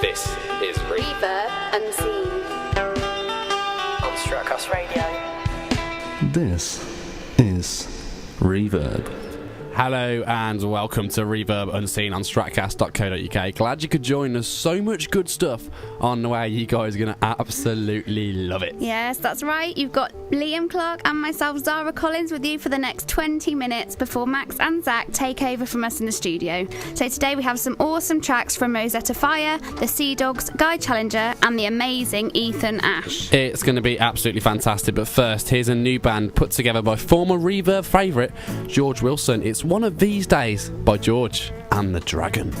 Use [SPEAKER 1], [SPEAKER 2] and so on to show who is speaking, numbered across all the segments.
[SPEAKER 1] This is
[SPEAKER 2] Reverb Unseen on Struckhouse Radio.
[SPEAKER 3] This is Reverb.
[SPEAKER 4] Hello and welcome to Reverb Unseen on stratcast.co.uk. Glad you could join us. So much good stuff on the way. You guys are going to absolutely love it.
[SPEAKER 5] Yes, that's right. You've got Liam Clark and myself, Zara Collins, with you for the next 20 minutes before Max and Zach take over from us in the studio. So today we have some awesome tracks from Rosetta Fire, the Sea Dogs, Guy Challenger and the amazing Ethan Ash.
[SPEAKER 4] It's going to be absolutely fantastic, but first, here's a new band put together by former Reverb favourite George Wilson. It's One of These Days by George and the Dragon.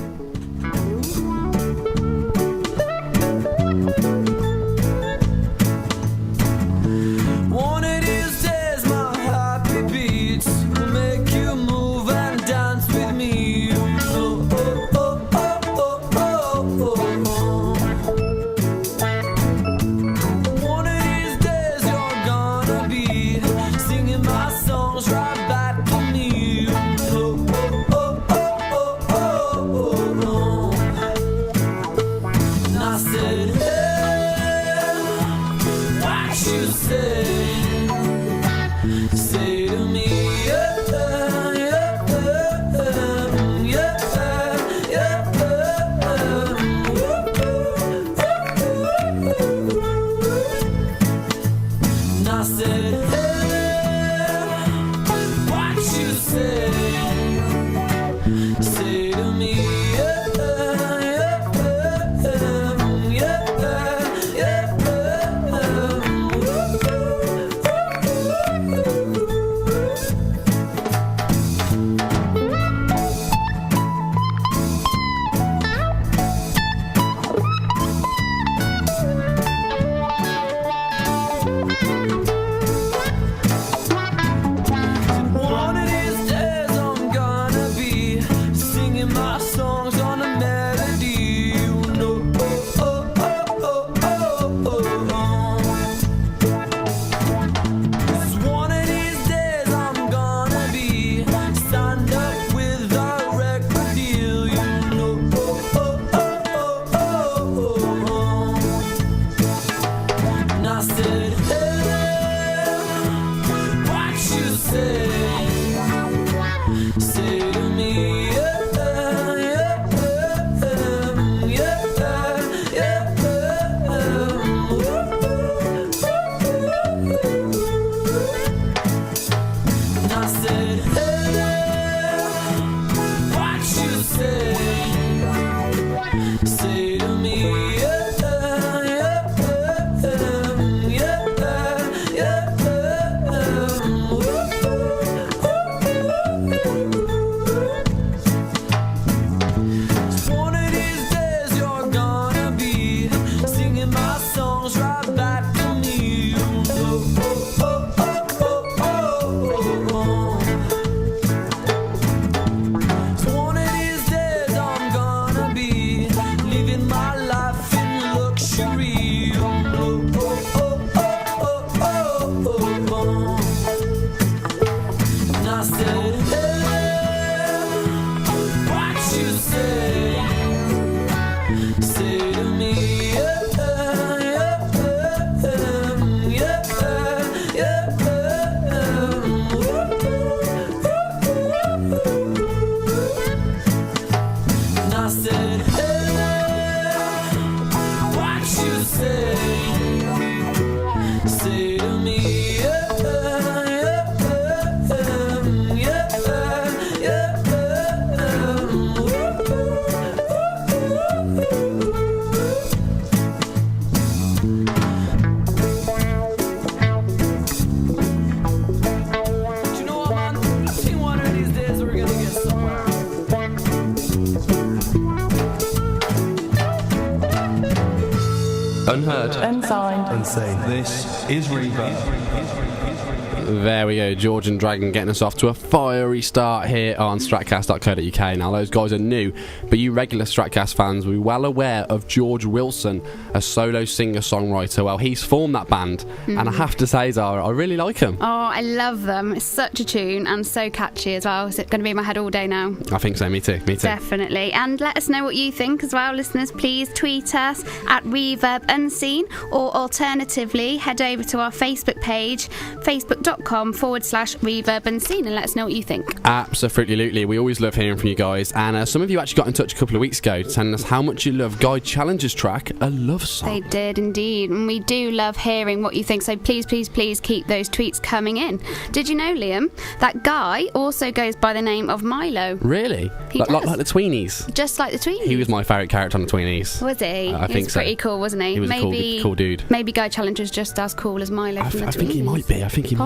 [SPEAKER 3] Unheard.
[SPEAKER 6] Unsigned.
[SPEAKER 3] Unseen.
[SPEAKER 7] This is Reverb.
[SPEAKER 4] There we go, George and Dragon getting us off to a fiery start here on stratcast.co.uk. Now, those guys are new, but you regular Stratcast fans will be well aware of George Wilson, a solo singer-songwriter. Well, he's formed that band, and I have to say, Zara, I really like him.
[SPEAKER 5] Oh, I love them. It's such a tune and so catchy as well. Is it going to be in my head all day now?
[SPEAKER 4] I think so, me too.
[SPEAKER 5] Definitely. And let us know what you think as well, listeners. Please tweet us at Reverb Unseen, or alternatively, head over to our Facebook page, facebook.com/Reverb Unseen, and let us know what you think.
[SPEAKER 4] Absolutely. We always love hearing from you guys. And some of you actually got in touch a couple of weeks ago telling us how much you love Guy Challenger's track, A Love Song.
[SPEAKER 5] They did indeed. And we do love hearing what you think. So please keep those tweets coming in. Did you know, Liam, that Guy also goes by the name of Milo?
[SPEAKER 4] Really? Like the Tweenies?
[SPEAKER 5] Just like the Tweenies?
[SPEAKER 4] He was my favourite character on the Tweenies.
[SPEAKER 5] Was he?
[SPEAKER 4] I think
[SPEAKER 5] was
[SPEAKER 4] so.
[SPEAKER 5] Pretty cool, wasn't he?
[SPEAKER 4] He was a cool dude.
[SPEAKER 5] Maybe Guy Challenger's just as cool as Milo from the Tweenies.
[SPEAKER 4] I think he might be.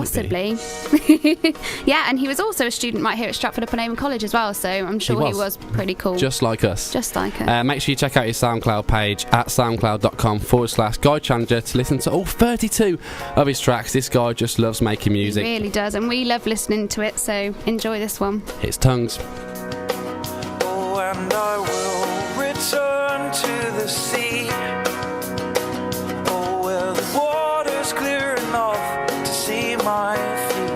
[SPEAKER 5] Possibly. Yeah, and he was also a student right here at Stratford-upon-Avon College as well, so I'm sure he was pretty cool.
[SPEAKER 4] Just like us.
[SPEAKER 5] Just like us.
[SPEAKER 4] Make sure you check out his SoundCloud page at soundcloud.com/Guy Challenger to listen to all 32 of his tracks. This guy just loves making music.
[SPEAKER 5] He really does, and we love listening to it, so enjoy this one.
[SPEAKER 4] It's Tongues.
[SPEAKER 1] Oh, and I will return to the sea. Oh, where the water's clear enough to see my feet.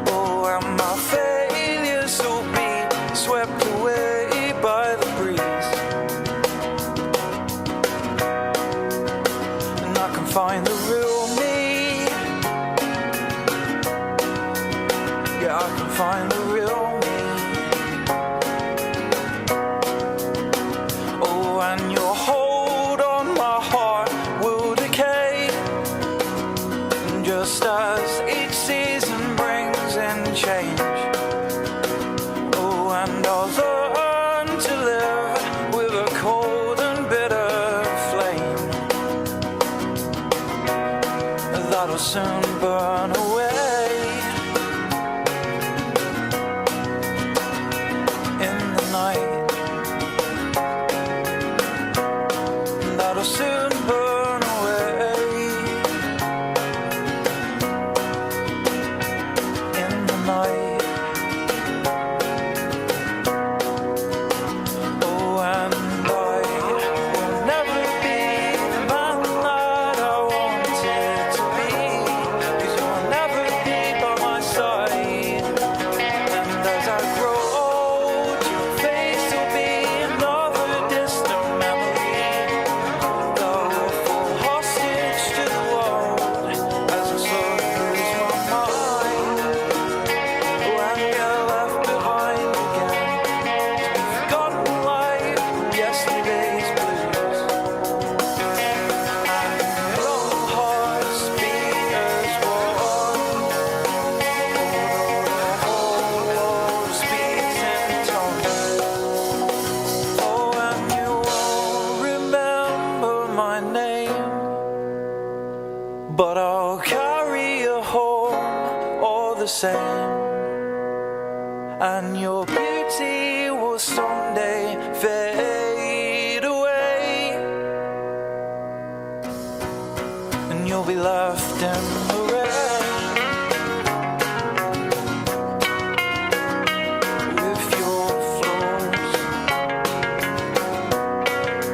[SPEAKER 1] Oh, and my failures will be swept away by the breeze. And I can find the real me. Yeah, I can find the real me. Oh, and your hold on my heart will decay, just as each season brings in change. Oh, and I'll learn to live with a cold and bitter flame that'll soon burn away in the night. That'll soon burn away in the night. Oh, and I will never be the man that I wanted to be, 'cause you'll never be by my side. And as I grow old, your face will be another distant memory that will fall hostage to the world as I slowly lose my mind. Oh, and get left behind again to be forgotten like yesterday's blues. Long hearts beat as one, although the whole world speaks in tongues. Oh, and you won't remember my name, but I'll carry you home all the same. And your beauty will someday fade away, and you'll be left in the rain with your flaws.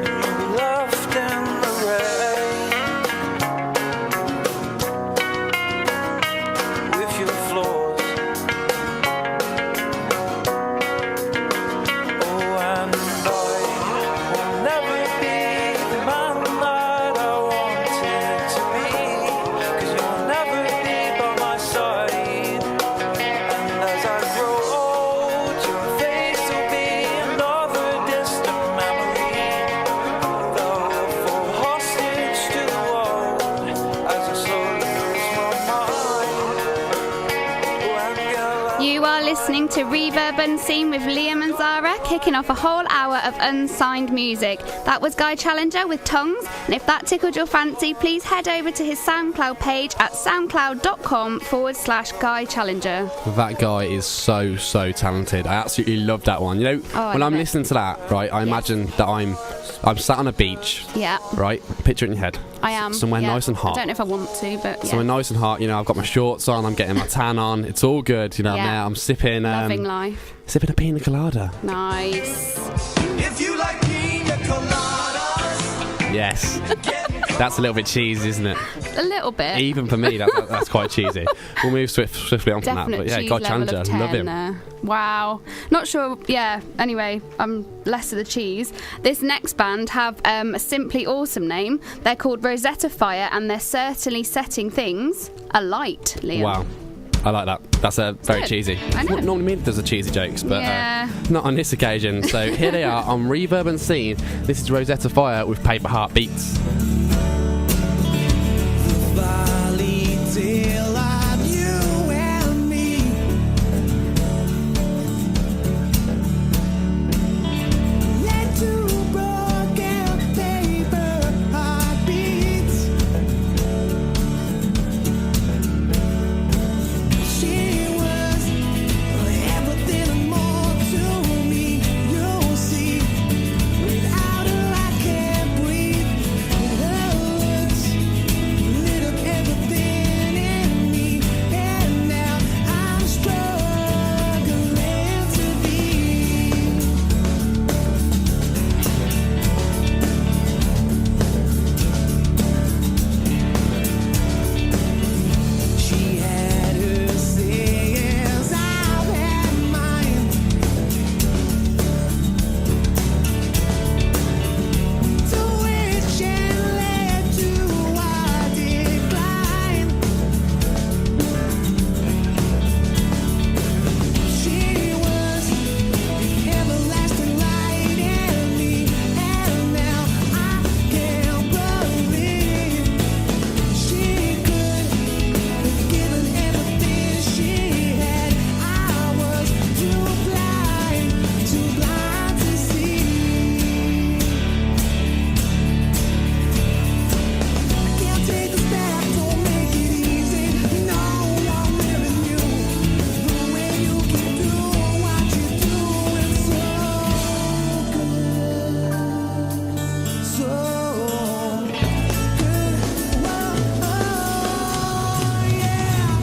[SPEAKER 1] And you'll be left in the rain with your flaws. Oh, and I will never be the man that I wanted to be, 'cause you'll never
[SPEAKER 5] to Reverb Unseen with Liam and Zara, kicking off a whole hour of unsigned music. That was Guy Challenger with Tongues, and if that tickled your fancy, please head over to his SoundCloud page at soundcloud.com/Guy Challenger.
[SPEAKER 4] That guy is so talented. I absolutely love that one. You know, when I'm listening to that, right, I imagine that I'm sat on a beach.
[SPEAKER 5] Yeah.
[SPEAKER 4] Right? Picture it in your head.
[SPEAKER 5] I am.
[SPEAKER 4] Somewhere nice and hot.
[SPEAKER 5] I don't know if I want to, but yeah.
[SPEAKER 4] Somewhere nice and hot. You know, I've got my shorts on, I'm getting my tan on. It's all good, you know.
[SPEAKER 5] Yeah.
[SPEAKER 4] Now I'm sipping
[SPEAKER 5] Loving life.
[SPEAKER 4] Sipping a pina colada.
[SPEAKER 5] Nice.
[SPEAKER 1] If you like pina coladas,
[SPEAKER 4] Yes. That's a little bit cheesy, isn't it?
[SPEAKER 5] A little bit.
[SPEAKER 4] Even for me, that's quite cheesy. We'll move swiftly on from that. But yeah,
[SPEAKER 5] cheese
[SPEAKER 4] Guy
[SPEAKER 5] level
[SPEAKER 4] Challenger,
[SPEAKER 5] of 10
[SPEAKER 4] love him.
[SPEAKER 5] there. Wow. Not sure. Yeah. Anyway, less of the cheese. This next band have a simply awesome name. They're called Rosetta Fire, and they're certainly setting things alight, Liam.
[SPEAKER 4] Wow. I like that. That's very
[SPEAKER 5] good.
[SPEAKER 4] cheesy.
[SPEAKER 5] I know.
[SPEAKER 4] Normally me does the cheesy jokes, but
[SPEAKER 5] Yeah.
[SPEAKER 4] not on this occasion. So here they are on Reverb Unseen. This is Rosetta Fire with Paper Heart Beats.
[SPEAKER 1] valley tale of you and me. Let two broken paper heartbeats. She was everything and more to me. You'll see. Without her, I can't breathe. Her looks lit up everything in me, and now I'm struggling to be. She had her sayings, I've had mine. To which it led to a decline. She was the everlasting light in me, and now I can't believe she could have given everything she had. I was too blind to see. Can't take us back, don't make it easy. No, I'm living you. The way you keep doing what you do is so good, so good. Whoa, yeah.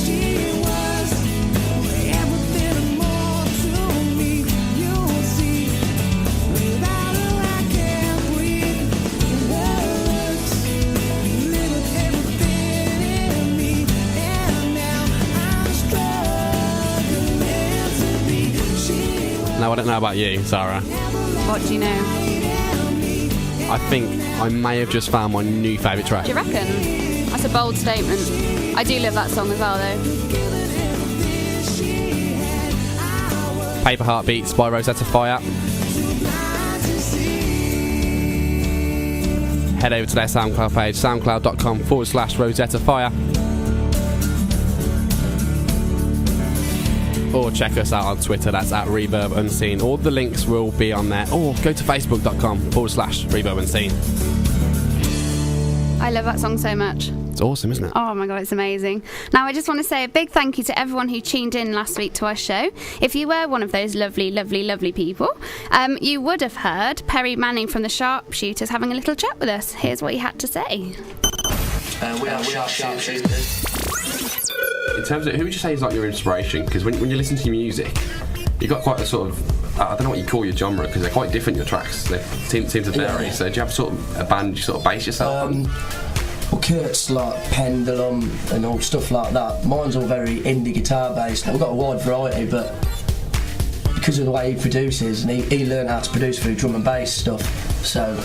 [SPEAKER 1] She was everything and more to me. You'll see. Without her, I can't breathe. Her looks lit up everything in me, and now I'm struggling to be. She
[SPEAKER 4] Now I don't know about you, Sarah.
[SPEAKER 5] What do you know?
[SPEAKER 4] I think I may have just found my new favourite track.
[SPEAKER 5] Do you reckon? That's a bold statement. I do love that song as well, though.
[SPEAKER 4] Paper Heart Beats by Rosetta Fire. Head over to their SoundCloud page, soundcloud.com/Rosetta Fire. Or check us out on Twitter, that's at Reverb Unseen. All the links will be on there. Or go to facebook.com/Reverb Unseen.
[SPEAKER 5] I love that song so much.
[SPEAKER 4] It's awesome, isn't it?
[SPEAKER 5] Oh my god, it's amazing. Now I just want to say a big thank you to everyone who tuned in last week to our show. If you were one of those lovely people, you would have heard Perry Manning from the Sharpshooters having a little chat with us. Here's what he had to say.
[SPEAKER 6] We are sharpshooters.
[SPEAKER 4] In terms of, who would you say is like your inspiration? Because when you listen to your music, you've got quite a sort of, I don't know what you call your genre, because they're quite different, your tracks. They seem to vary.
[SPEAKER 6] Yeah.
[SPEAKER 4] So do you have sort of a band you sort of base yourself on?
[SPEAKER 6] Well, Kurt's like Pendulum and all stuff like that. Mine's all very indie guitar based. We've got a wide variety, but because of the way he produces, and he learned how to produce through drum and bass stuff, so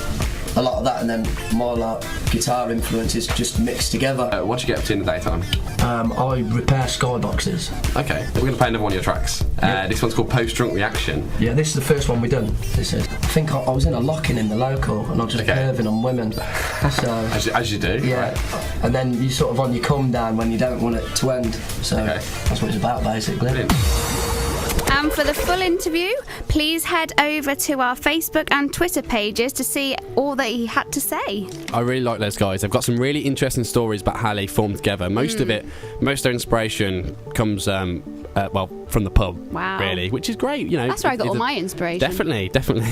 [SPEAKER 6] a lot of that, and then my like guitar influences just mixed together.
[SPEAKER 4] What do you get up to in the daytime?
[SPEAKER 6] I repair skyboxes.
[SPEAKER 4] Okay, we're going to play another one of your tracks. This one's called Post-Drunk Reaction.
[SPEAKER 6] Yeah, this is the first one we've done. This is. I think I was in a lock-in in the local, and I was just
[SPEAKER 4] Okay.
[SPEAKER 6] perving on women. So.
[SPEAKER 4] As you do.
[SPEAKER 6] Yeah,
[SPEAKER 4] Right.
[SPEAKER 6] and then you sort of on your come down when you don't want it to end. So
[SPEAKER 4] Okay.
[SPEAKER 6] that's what it's about, basically.
[SPEAKER 4] Brilliant.
[SPEAKER 5] And for the full interview, please head over to our Facebook and Twitter pages to see all that he had to say.
[SPEAKER 4] I really like those guys. They've got some really interesting stories about how they formed together. Most of their inspiration comes from the pub.
[SPEAKER 5] Wow.
[SPEAKER 4] Really, which is great. You know,
[SPEAKER 5] that's where I got all my inspiration.
[SPEAKER 4] Definitely.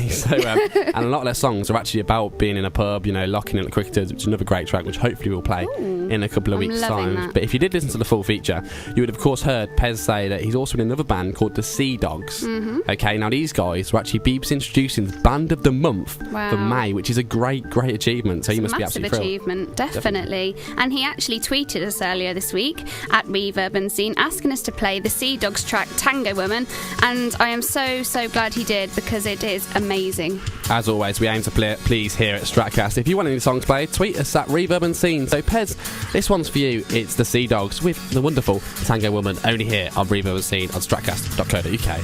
[SPEAKER 4] So, and a lot of their songs are actually about being in a pub, you know, locking in at the Cricketers, which is another great track, which hopefully we'll play in a couple of weeks' time.
[SPEAKER 5] That.
[SPEAKER 4] But if you did listen to the full feature, you would of course heard Pez say that he's also in another band called the Sea Dogs. Okay, now these guys were actually BBC introducing the Band of the Month for May, which is a great achievement. So you must be absolutely thrilled.
[SPEAKER 5] Massive achievement, definitely. And he actually tweeted us earlier this week at Reverb Unseen asking us to play the Sea Dogs track Tango Woman, and I am so glad he did, because it is amazing.
[SPEAKER 4] As always, we aim to please here at Stratcast. If you want any songs played, tweet us at Reverb Unseen. So Pez, this one's for you. It's the Sea Dogs with the wonderful Tango Woman, only here on Reverb Unseen on stratcast.co.uk.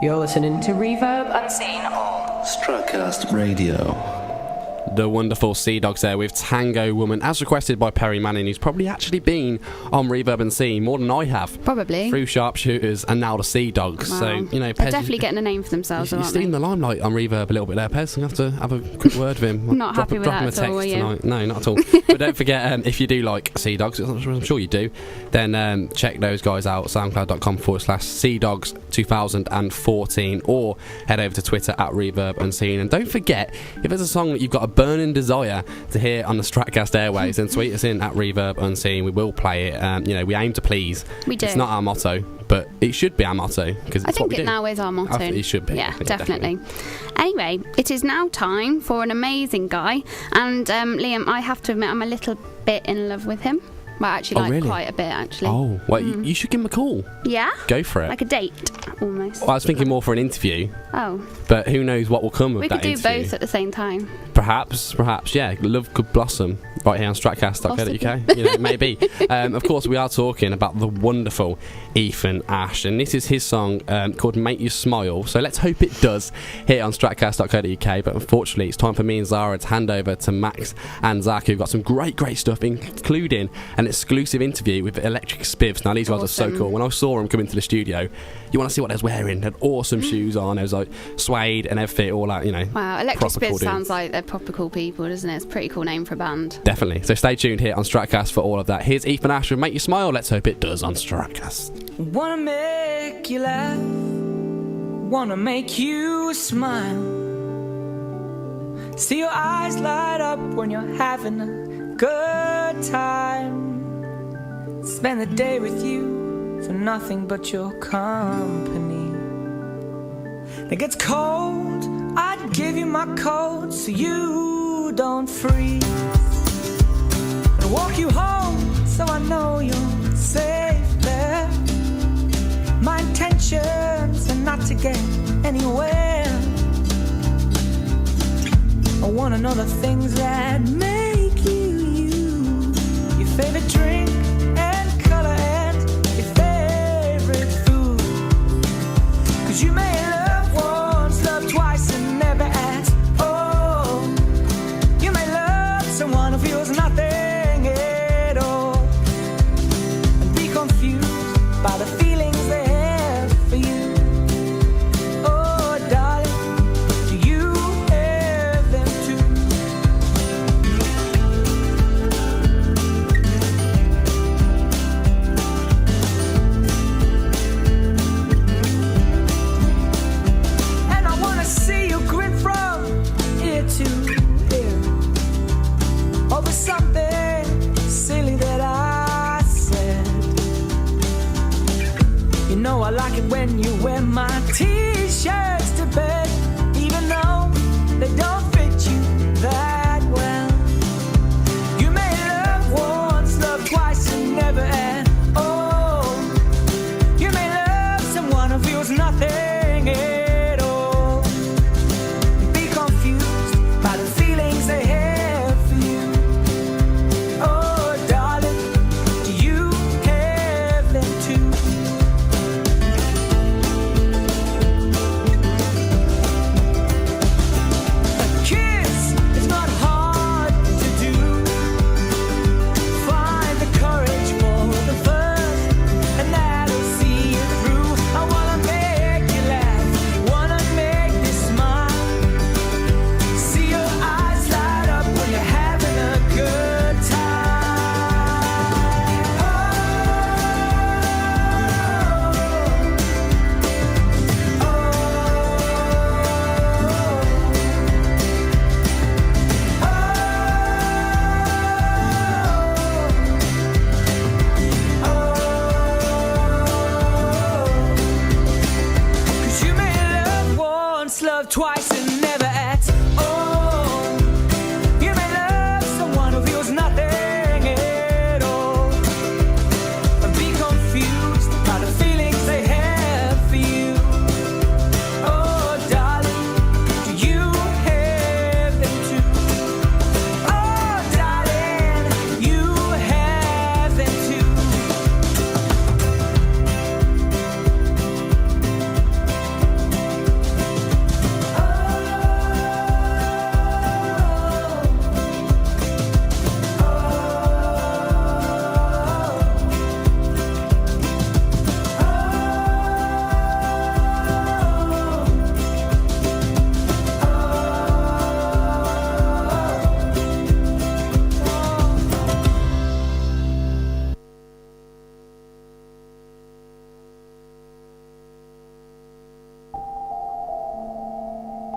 [SPEAKER 7] You're listening to Reverb Unseen on
[SPEAKER 3] Stratcast Radio.
[SPEAKER 4] The wonderful Sea Dogs there with Tango Woman, as requested by Perry Manning, who's probably actually been on Reverb Unseen more than I have.
[SPEAKER 5] Probably.
[SPEAKER 4] Through Sharpshooters and now the Sea Dogs.
[SPEAKER 5] Wow.
[SPEAKER 4] So, you know, Pez,
[SPEAKER 5] they're definitely getting a name for themselves,
[SPEAKER 4] you're
[SPEAKER 5] aren't they?
[SPEAKER 4] stealing the limelight on Reverb a little bit there, Pez. I'm going to have to have a quick word with him.
[SPEAKER 5] Not happy with that at all, are you?
[SPEAKER 4] Tonight. No, not at all. But don't forget, if you do like Sea Dogs, I'm sure you do, then check those guys out, soundcloud.com/Sea Dogs 2014, or head over to Twitter at Reverb Unseen. And don't forget, if there's a song that you've got a burning desire to hear on the Stratcast airways, then tweet us in at Reverb Unseen. We will play it. You know, we aim to please.
[SPEAKER 5] We do.
[SPEAKER 4] It's not our motto, but it should be our motto, because
[SPEAKER 5] I think it now is our motto.
[SPEAKER 4] I think it should be.
[SPEAKER 5] Yeah, definitely. Anyway, it is now time for an amazing guy, and Liam, I have to admit, I'm a little bit in love with him. Well, actually,
[SPEAKER 4] really?
[SPEAKER 5] quite a bit, actually.
[SPEAKER 4] Oh, well, you should give him a call.
[SPEAKER 5] Yeah?
[SPEAKER 4] Go for it.
[SPEAKER 5] Like a date, almost.
[SPEAKER 4] Well, I was thinking more for an interview.
[SPEAKER 5] Oh.
[SPEAKER 4] But who knows what will come of
[SPEAKER 5] We
[SPEAKER 4] that
[SPEAKER 5] could do
[SPEAKER 4] interview.
[SPEAKER 5] both at the same time.
[SPEAKER 4] Perhaps, yeah. Love could blossom right here on stratcast.co.uk. You know, maybe. Of course, we are talking about the wonderful Ethan Ash, and this is his song called Make You Smile. So let's hope it does here on stratcast.co.uk. But unfortunately, it's time for me and Zara to hand over to Max and Zach, who've got some great stuff, including an exclusive interview with Electric Spivs. Now, these guys are so cool. When I saw them come into the studio, you want to see what they was wearing. They had awesome shoes on. It was like suede and everything, all that, you know.
[SPEAKER 5] Wow, Electric
[SPEAKER 4] proper
[SPEAKER 5] Spivs
[SPEAKER 4] cool
[SPEAKER 5] sounds like they're proper cool people, doesn't it? It's a pretty cool name for a band.
[SPEAKER 4] Definitely. So stay tuned here on Stratcast for all of that. Here's Ethan Ash with Make You Smile. Let's hope it does on Stratcast.
[SPEAKER 1] Wanna make you laugh, wanna make you smile. See your eyes light up when you're having a good time. Spend the day with you for nothing but your company. It gets cold, I'd give you my coat so you don't freeze. And walk you home so I know you're safe there. My intentions are not to get anywhere. I wanna know the things that make you you. Your favorite drink and color and your favorite food. 'Cause you may love once, love twice and never ask. Oh, you may love someone who feels nothing at all and be confused by the feelings they have for you. Oh, darling, do you have them too? And I wanna see you grin from ear to ear over something silly that I said. You know I like it when you wear my t-shirts to bed, even though they don't fit you that well. You may love once, love twice and never add. Oh, you may love someone who feels nothing at all. Be confused by the feelings they have for you. Oh, darling, do you have them too? A kiss is not hard to do. Find the courage for the first, and that'll see you through. I wanna make you laugh, wanna make you smile. See your eyes light up when you're having a good time. Oh, Cause you may love once, love twice and never act. Oh, you may love someone who feels nothing at all and be confused by the feelings they have for you. Oh, darling, do you have them too? Oh, darling, you have them too.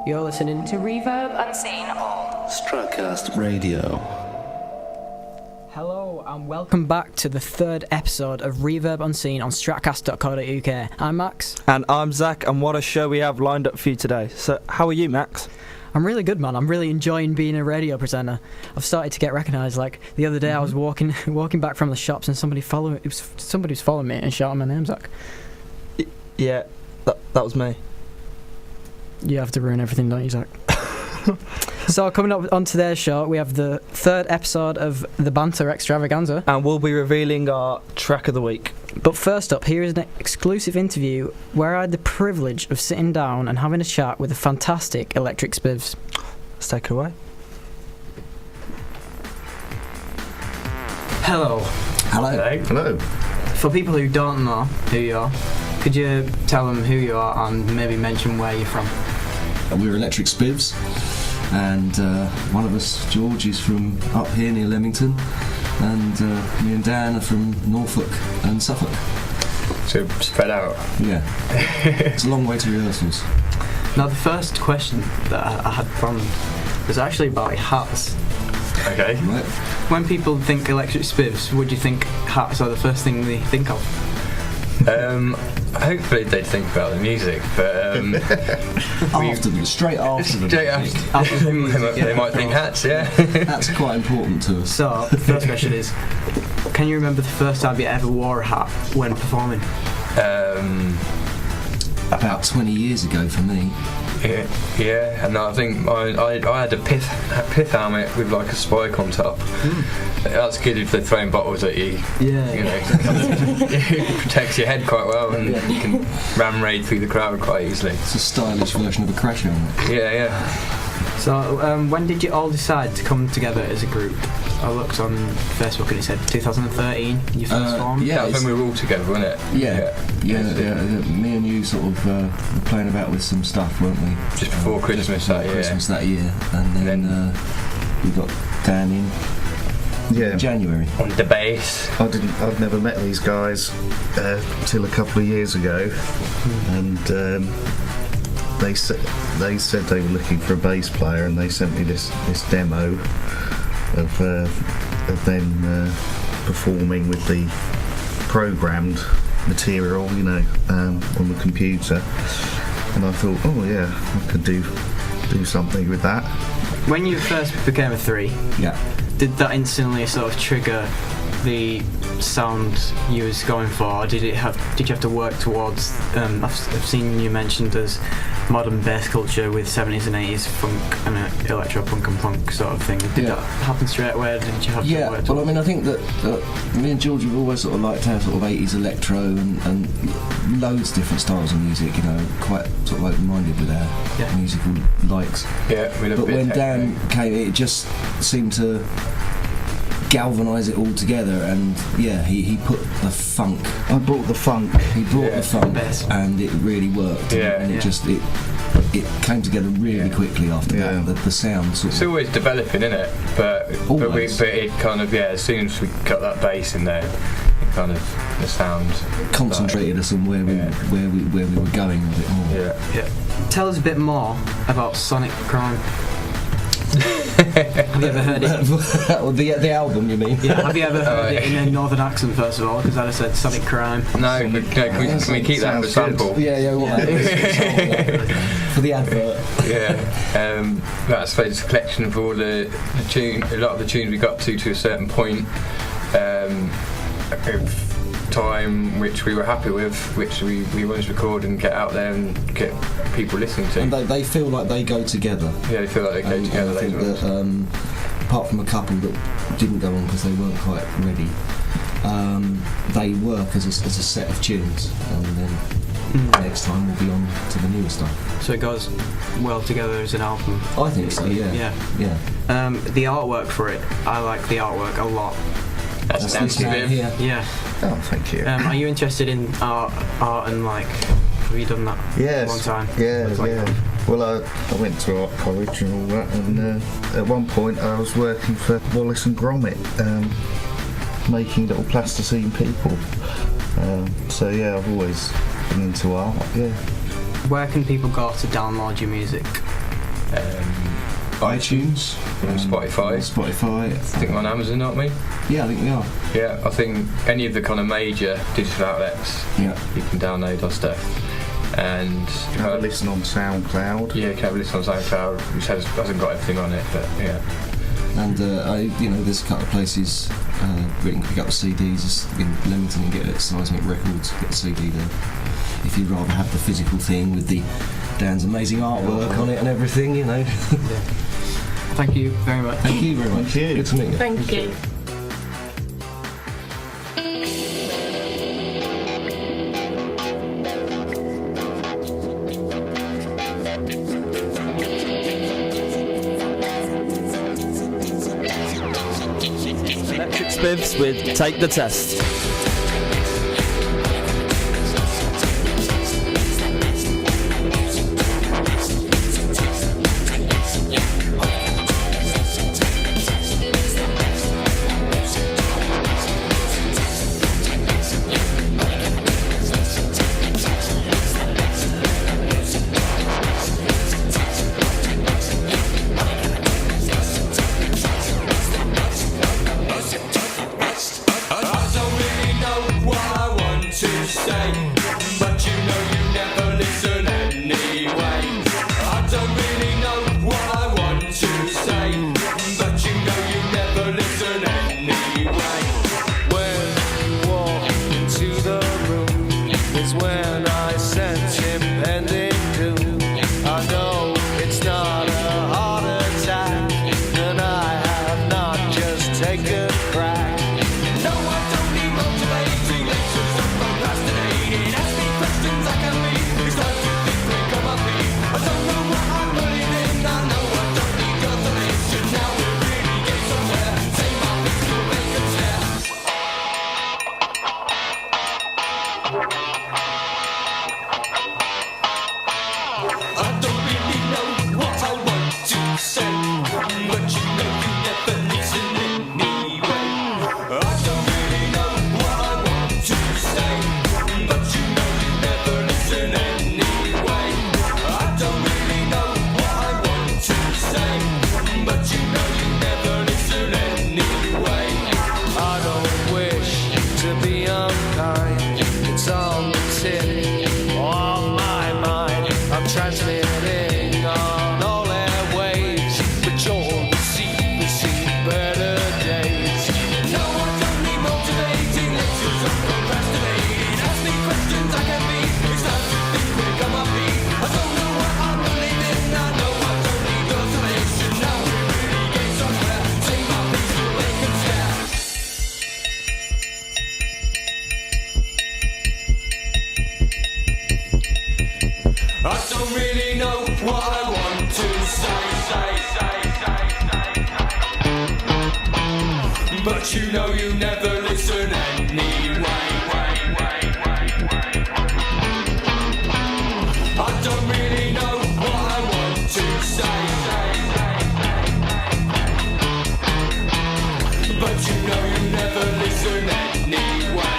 [SPEAKER 7] You're listening to Reverb Unseen on
[SPEAKER 3] Stratcast Radio.
[SPEAKER 8] Hello and welcome back to the third episode of Reverb Unseen on stratcast.co.uk. I'm Max.
[SPEAKER 9] And I'm Zach, and what a show we have lined up for you today. So, how are you, Max?
[SPEAKER 8] I'm really good, man. I'm really enjoying being a radio presenter. I've started to get recognised. Like the other day, I was walking back from the shops, and somebody was following me and shouting my name, Zach.
[SPEAKER 9] Yeah, that was me.
[SPEAKER 8] You have to ruin everything, don't you, Zach? So coming up on today's show, we have the 3rd episode of the Banter Extravaganza.
[SPEAKER 9] And we'll be revealing our track of the week.
[SPEAKER 8] But first up, here is an exclusive interview where I had the privilege of sitting down and having a chat with the fantastic Electric Spivs.
[SPEAKER 9] Let's take it away.
[SPEAKER 8] Hello.
[SPEAKER 3] Hello.
[SPEAKER 8] For people who don't know who you are, could you tell them who you are and maybe mention where you're from?
[SPEAKER 3] We're Electric Spivs, and one of us, George, is from up here near Leamington, and me and Dan are from Norfolk and Suffolk.
[SPEAKER 10] So spread out.
[SPEAKER 3] Yeah. It's a long way to rehearsals.
[SPEAKER 8] Now, the first question that I had planned was actually about hats.
[SPEAKER 10] Okay.
[SPEAKER 3] Right.
[SPEAKER 8] When people think Electric Spivs, would you think hats are the first thing they think of?
[SPEAKER 10] Hopefully they'd think about the music, but
[SPEAKER 3] Straight after them.
[SPEAKER 8] After the music,
[SPEAKER 10] they might think hats, yeah.
[SPEAKER 3] That's quite important to us.
[SPEAKER 8] So, the first question is, can you remember the first time you ever wore a hat when performing?
[SPEAKER 3] About 20 years ago for me.
[SPEAKER 10] Yeah, and I think I had a pith helmet with like a spike on top. That's good if they're throwing bottles at you.
[SPEAKER 8] Yeah.
[SPEAKER 10] You know, it protects your head quite well, and you can ram raid through the crowd quite easily.
[SPEAKER 3] It's a stylish version of a crash helmet.
[SPEAKER 10] Yeah.
[SPEAKER 8] So, when did you all decide to come together as a group? I looked on Facebook and it said 2013, you first formed?
[SPEAKER 10] Yeah, that was when we were all together, wasn't it?
[SPEAKER 3] Yeah. Me and you sort of were playing about with some stuff, weren't we?
[SPEAKER 10] Just before Christmas that year.
[SPEAKER 3] And then we got Dan in January.
[SPEAKER 10] On the bass.
[SPEAKER 11] I'd never met these guys till a couple of years ago, and they said they were looking for a bass player, and they sent me this demo of them performing with the programmed material, you know, on the computer, and I thought, oh yeah, I could do something with that.
[SPEAKER 8] When you first became a 3, did that instantly sort of trigger the sound you was going for, or did you have to work towards? I've seen you mentioned as modern bass culture with 70s and 80s funk and electro punk and punk sort of thing. Did that happen straight away, or did you have to work towards?
[SPEAKER 3] Well, I mean, I think that me and George have always sort of liked our sort of 80s electro and loads of different styles of music, you know, quite sort of open-minded with our musical likes.
[SPEAKER 10] Yeah, we love.
[SPEAKER 3] But when Dan came, it just seemed to galvanise it all together, and he put the funk.
[SPEAKER 11] I brought the funk.
[SPEAKER 3] He brought the funk, and it really worked. And it came together really quickly after that. The sound.
[SPEAKER 10] It's always developing, isn't it? But it kind of as soon as we got that bass in there, it kind of the sound
[SPEAKER 3] concentrated us on where we were going a bit more.
[SPEAKER 10] Yeah.
[SPEAKER 8] Tell us a bit more about Sonic Crime. Have you ever heard it?
[SPEAKER 3] The album, you mean?
[SPEAKER 8] Yeah. Have you ever heard it in a northern accent, first of all? Because I said Sonic Crime.
[SPEAKER 10] No, can we keep that for sample?
[SPEAKER 3] Yeah, what for the advert.
[SPEAKER 10] Yeah, that's a collection of all the tune. A lot of the tunes we got to a certain point of time which we were happy with, which we wanted to record and get out there and get people listening to.
[SPEAKER 3] And they feel like they go together.
[SPEAKER 10] Yeah, they feel like they go together.
[SPEAKER 3] I think that apart from a couple that didn't go on because they weren't quite ready, they work as a set of tunes, and then next time we'll be on to the newer stuff.
[SPEAKER 8] So it goes well together as an album.
[SPEAKER 3] I think so. Yeah.
[SPEAKER 8] The artwork for it, I like the artwork a lot.
[SPEAKER 3] That's this man here.
[SPEAKER 8] Yeah.
[SPEAKER 11] Oh, thank you.
[SPEAKER 8] Are you interested in art and like? Have you done that?
[SPEAKER 11] Yes.
[SPEAKER 8] A long time.
[SPEAKER 11] Yeah. Well, I went to art college and all that, and at one point I was working for Wallace and Gromit, making little plasticine people. So yeah, I've always been into art. Yeah.
[SPEAKER 8] Where can people go to download your music?
[SPEAKER 3] iTunes,
[SPEAKER 10] Spotify.
[SPEAKER 3] I
[SPEAKER 10] think we're on Amazon, aren't we?
[SPEAKER 3] Yeah, I think we are.
[SPEAKER 10] Yeah, I think any of the kind of major digital outlets, you can download our stuff. And
[SPEAKER 11] you can have a listen on SoundCloud.
[SPEAKER 10] Yeah, you can have a listen on SoundCloud, which hasn't got everything on it, but yeah.
[SPEAKER 3] And there's a couple of places where you can pick up the CDs. Just in Leamington and get it at Seismic Records, get the CD there. If you'd rather have the physical thing with the Dan's amazing artwork on it and everything, you know.
[SPEAKER 8] Thank you very much.
[SPEAKER 3] Thank you very much.
[SPEAKER 11] Thank you.
[SPEAKER 3] Good to meet you.
[SPEAKER 7] Thank you.
[SPEAKER 9] Electric Spivs with Take the Test.
[SPEAKER 1] But you know you never listen anyway. I don't really know what I want to say. But you know you never listen anyway.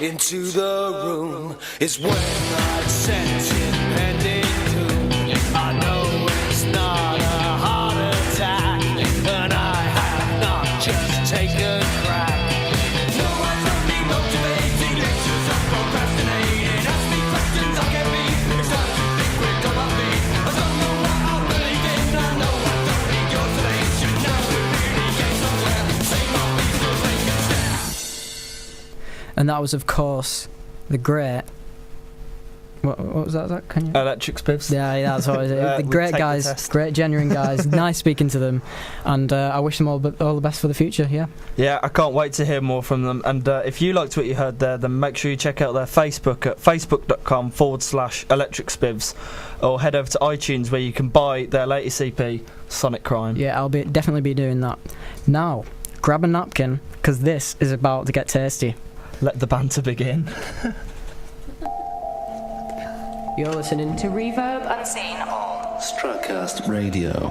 [SPEAKER 1] Into the room is when I sense impending doom. I know it's not a heart attack, and I have not just taken crack. No, I don't need motivating lectures on procrastinating. Ask me questions I can be. It's time to think quick on my feet. I don't know what I believe in. I know I don't need your solution. Now we really get somewhere. Say my piece so they can stare.
[SPEAKER 12] And that was, of course, the great. What was that, Zach? Can you?
[SPEAKER 9] Electric Spivs.
[SPEAKER 12] Yeah, that's what it is. The great guys, great, genuine guys. Nice speaking to them, and I wish them all the best for the future. Yeah.
[SPEAKER 9] Yeah, I can't wait to hear more from them. And if you liked what you heard there, then make sure you check out their Facebook at facebook.com/Electric Spivs, or head over to iTunes where you can buy their latest EP, Sonic Crime.
[SPEAKER 12] Yeah, I'll definitely be doing that. Now, grab a napkin, because this is about to get tasty.
[SPEAKER 9] Let the banter begin.
[SPEAKER 7] You're listening to Reverb Unseen on
[SPEAKER 11] Stratcast Radio.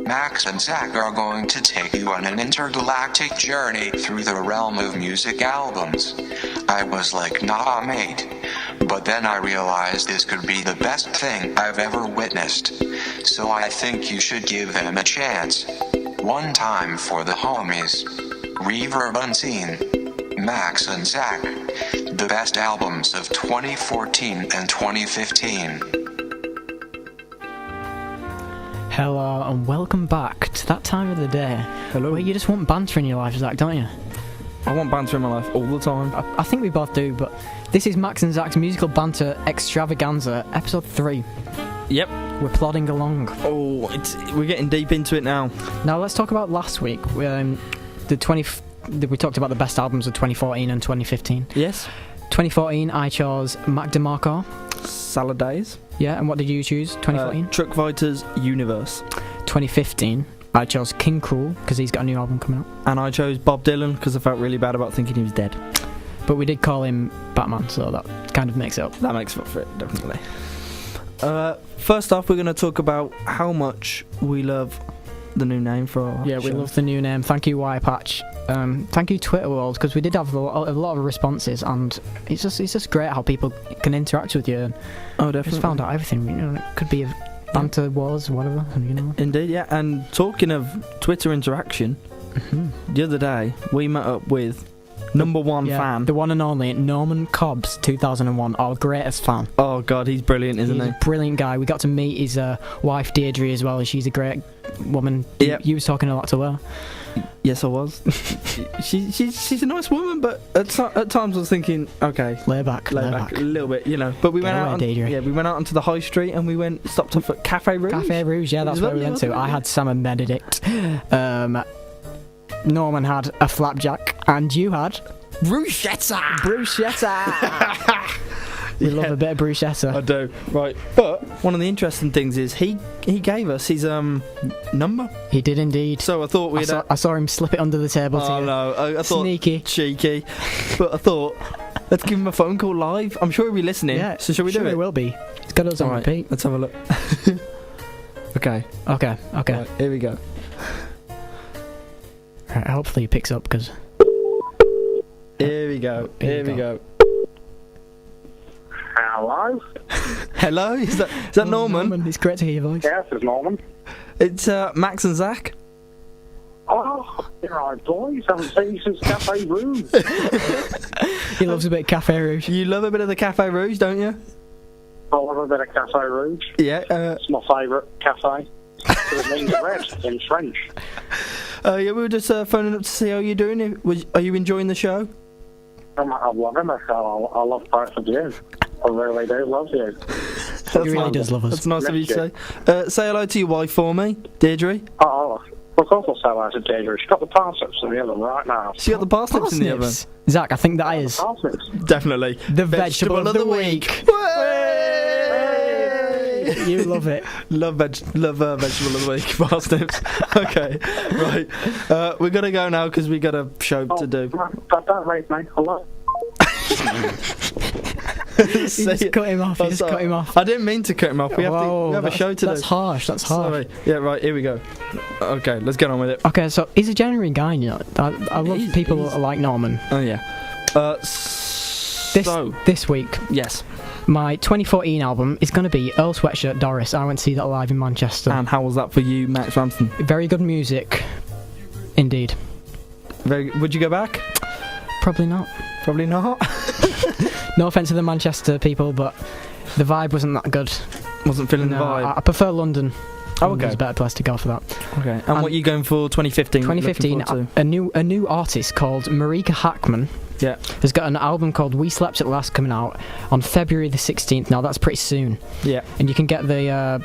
[SPEAKER 13] Max and Zach are going to take you on an intergalactic journey through the realm of music albums. I was like, nah, mate. But then I realized this could be the best thing I've ever witnessed. So I think you should give them a chance. One time for the homies. Reverb Unseen. Max and Zach. The best albums of 2014 and 2015.
[SPEAKER 12] Hello and welcome back to that time of the day.
[SPEAKER 9] Hello.
[SPEAKER 12] Where you just want banter in your life, Zach, don't you?
[SPEAKER 9] I want banter in my life all the time.
[SPEAKER 12] I think we both do, but this is Max and Zach's musical banter extravaganza, episode 3.
[SPEAKER 9] Yep.
[SPEAKER 12] We're plodding along.
[SPEAKER 9] Oh, we're getting deep into it now.
[SPEAKER 12] Now let's talk about last week. We talked about the best albums of 2014 and 2015.
[SPEAKER 9] Yes.
[SPEAKER 12] 2014, I chose Mac DeMarco.
[SPEAKER 9] Salad Days.
[SPEAKER 12] Yeah, and what did you choose? 2014?
[SPEAKER 9] Truck Fighters Universe.
[SPEAKER 12] 2015, I chose King Cruel because he's got a new album coming out.
[SPEAKER 9] And I chose Bob Dylan because I felt really bad about thinking he was dead.
[SPEAKER 12] But we did call him Batman, so that kind of makes it up.
[SPEAKER 9] That makes up for it, definitely. First off, we're going to talk about how much we love the new name for our
[SPEAKER 12] Yeah, we
[SPEAKER 9] show.
[SPEAKER 12] love the new name. Thank you, Y-Patch. Thank you, Twitter World, because we did have a lot of responses, and it's just great how people can interact with you. And
[SPEAKER 9] oh, definitely.
[SPEAKER 12] Just found out everything. You know, it could be a banter wars, whatever. You know.
[SPEAKER 9] Indeed, yeah. And talking of Twitter interaction, the other day we met up with number one fan,
[SPEAKER 12] the one and only Norman Cobbs, 2001, our greatest fan.
[SPEAKER 9] Oh God, he's brilliant, isn't he?
[SPEAKER 12] He's a brilliant guy. We got to meet his wife Deirdre as well. She's a great woman.
[SPEAKER 9] Yep.
[SPEAKER 12] You was talking a lot to her.
[SPEAKER 9] Yes, I was. she's a nice woman, but at times I was thinking, okay,
[SPEAKER 12] lay back
[SPEAKER 9] a little bit, you know. But we went out. We went out onto the high street and we stopped off at Cafe Rouge.
[SPEAKER 12] Cafe Rouge, yeah, that's where we went to. I had Sam and Benedict. Norman had a flapjack, and you had
[SPEAKER 9] bruschetta.
[SPEAKER 12] We love a bit of bruschetta.
[SPEAKER 9] I do. Right, but one of the interesting things is he gave us his number.
[SPEAKER 12] He did indeed.
[SPEAKER 9] So I thought
[SPEAKER 12] I saw him slip it under the table.
[SPEAKER 9] Oh no, I thought
[SPEAKER 12] sneaky,
[SPEAKER 9] cheeky. But I thought, let's give him a phone call live. I'm sure he'll be listening.
[SPEAKER 12] Yeah.
[SPEAKER 9] So shall we do it?
[SPEAKER 12] He will be. He's got us on repeat.
[SPEAKER 9] Let's have a look. Okay.
[SPEAKER 12] Right,
[SPEAKER 9] here we go.
[SPEAKER 12] Right, hopefully he picks up because.
[SPEAKER 9] Here we go. Here we go.
[SPEAKER 14] Hello?
[SPEAKER 9] Hello? Is that Norman?
[SPEAKER 12] It's great to hear your voice.
[SPEAKER 14] Yes, it's Norman.
[SPEAKER 9] It's Max and Zach.
[SPEAKER 14] Oh, you're right, boys. I haven't seen you since Cafe Rouge.
[SPEAKER 12] He loves a bit of Cafe Rouge.
[SPEAKER 9] You love a bit of the Cafe Rouge, don't you?
[SPEAKER 14] I love a bit of Cafe Rouge.
[SPEAKER 9] Yeah.
[SPEAKER 14] It's my favourite cafe. It means red in French.
[SPEAKER 9] Yeah, we were just phoning up to see how you're doing. Are you enjoying the show?
[SPEAKER 14] I'm loving the show. I love both of you. I really do love you.
[SPEAKER 12] He really does love us.
[SPEAKER 9] That's nice of you to say. Say hello to your wife for me, Deirdre.
[SPEAKER 14] Oh, of course I'll say hello to Deirdre. She's got the parsnips in the oven right now.
[SPEAKER 9] She got the parsnips in the oven?
[SPEAKER 12] Zach, I think that is.
[SPEAKER 9] Definitely.
[SPEAKER 12] The vegetable of the week. You love it.
[SPEAKER 9] Love vegetable of the week, parsnips. Okay, right. We're gonna go now because we got a show to do.
[SPEAKER 14] Don't raise me. Hello.
[SPEAKER 12] You just cut him off. Cut him off.
[SPEAKER 9] I didn't mean to cut him off. We have a show to do.
[SPEAKER 12] That's harsh.
[SPEAKER 9] Sorry. Yeah, right. Here we go. Okay, let's get on with it.
[SPEAKER 12] Okay, so he's a genuine guy. You know, I love people like Norman.
[SPEAKER 9] Oh yeah.
[SPEAKER 12] This week,
[SPEAKER 9] yes,
[SPEAKER 12] my 2014 album is going to be Earl Sweatshirt Doris. I went to see that live in Manchester.
[SPEAKER 9] And how was that for you, Max Ramsden?
[SPEAKER 12] Very good music, indeed.
[SPEAKER 9] Would you go back?
[SPEAKER 12] Probably not.
[SPEAKER 9] Probably not.
[SPEAKER 12] No offence to the Manchester people, but the vibe wasn't that good.
[SPEAKER 9] Wasn't feeling the vibe.
[SPEAKER 12] I prefer London.
[SPEAKER 9] Oh, okay.
[SPEAKER 12] It's a better place to go for that.
[SPEAKER 9] Okay. And what are you going for 2015?
[SPEAKER 12] 2015, a new artist called Marika Hackman.
[SPEAKER 9] Yeah.
[SPEAKER 12] Has got an album called We Slept at Last coming out on February the 16th. Now that's pretty soon.
[SPEAKER 9] Yeah.
[SPEAKER 12] And you can get the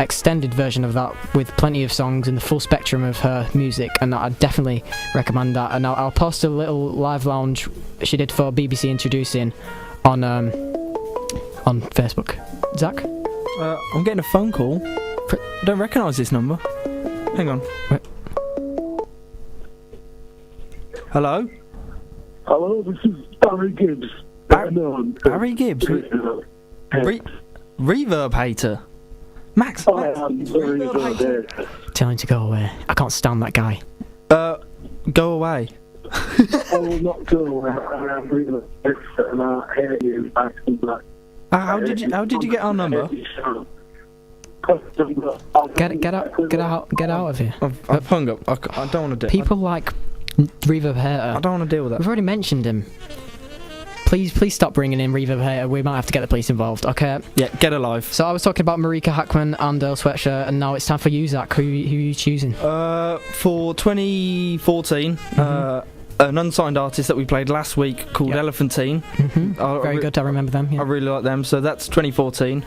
[SPEAKER 12] extended version of that with plenty of songs and the full spectrum of her music, and I definitely recommend that. And I'll post a little live lounge she did for BBC Introducing on Facebook. Zach?
[SPEAKER 9] I'm getting a phone call. I don't recognise this number. Hang on.
[SPEAKER 12] Wait.
[SPEAKER 9] Hello?
[SPEAKER 14] Hello, this is Barry Gibbs.
[SPEAKER 9] Barry Gibbs? Reverb hater. Max.
[SPEAKER 14] I am really good.
[SPEAKER 12] Tell him to go away. I can't stand that guy.
[SPEAKER 9] Go away.
[SPEAKER 14] I will not go away. I am really good, and I hate you back and black.
[SPEAKER 9] How did you get our number?
[SPEAKER 12] Get out of here.
[SPEAKER 9] I've hung up. I don't want to do it.
[SPEAKER 12] People like Reverb Hater.
[SPEAKER 9] I don't want to deal with that.
[SPEAKER 12] We've already mentioned him. Please stop bringing in Reverb Hater. We might have to get the police involved. Okay.
[SPEAKER 9] Yeah, get alive.
[SPEAKER 12] So I was talking about Marika Hackman and Earl Sweatshirt, and now it's time for you, Zach. Who are you choosing?
[SPEAKER 9] For 2014, an unsigned artist that we played last week called Elephantine.
[SPEAKER 12] Very good. I remember them. Yeah.
[SPEAKER 9] I really like them. So that's 2014.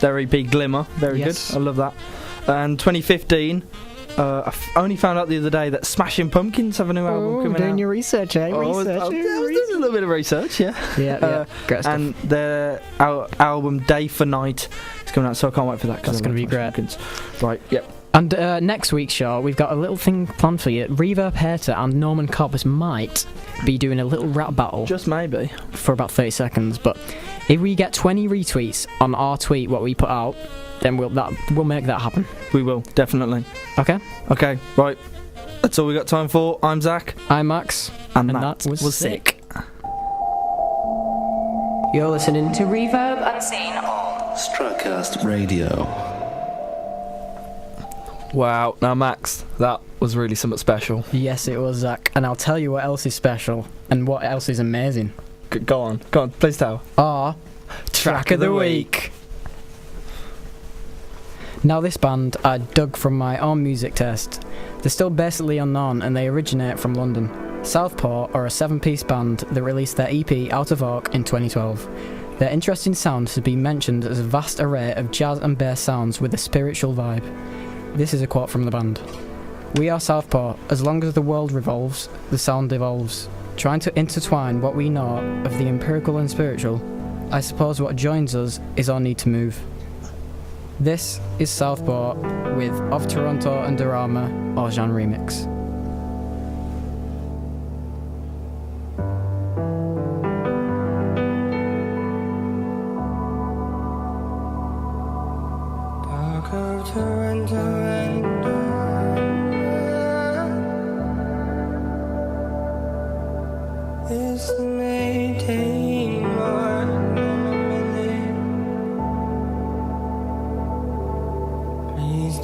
[SPEAKER 9] Their EP Glimmer, very good. I love that. And 2015. I only found out the other day that Smashing Pumpkins have a new album coming out.
[SPEAKER 12] Doing your research, eh?
[SPEAKER 9] I was doing a little bit of research, yeah.
[SPEAKER 12] Yeah. Great stuff.
[SPEAKER 9] And their album Day for Night is coming out, so I can't wait for that.
[SPEAKER 12] That's going to be great.
[SPEAKER 9] Pumpkins. Right, yep.
[SPEAKER 12] And next week's show, we've got a little thing planned for you. Reverb Hater and Norman Cobbs might be doing a little rap battle.
[SPEAKER 9] Just maybe.
[SPEAKER 12] For about 30 seconds, but if we get 20 retweets on our tweet, what we put out, then we'll make that happen.
[SPEAKER 9] We will, definitely.
[SPEAKER 12] Okay,
[SPEAKER 9] right. That's all we got time for. I'm Zach.
[SPEAKER 12] I'm Max.
[SPEAKER 9] And that was sick.
[SPEAKER 7] You're listening to Reverb Unseen on
[SPEAKER 11] Stratcast Radio.
[SPEAKER 9] Wow, now Max, that was really something special.
[SPEAKER 12] Yes, it was, Zach. And I'll tell you what else is special and what else is amazing.
[SPEAKER 9] Go on, please tell.
[SPEAKER 12] Our Track of the Week. Now this band I dug from my own music test. They're still basically unknown and they originate from London. Southpaw are a 7-piece band that released their EP Out of Orc in 2012. Their interesting sound has been mentioned as a vast array of jazz and bass sounds with a spiritual vibe. This is a quote from the band. We are Southpaw. As long as the world revolves, the sound evolves. Trying to intertwine what we know of the empirical and spiritual, I suppose what joins us is our need to move. This is Southpaw with Of Toronto and Dorama Orjan Remix.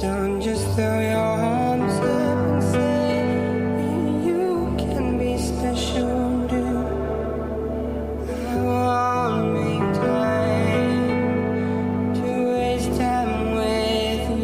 [SPEAKER 1] Don't just throw your arms up and say you can be special, dude. I won't make time to waste time with you.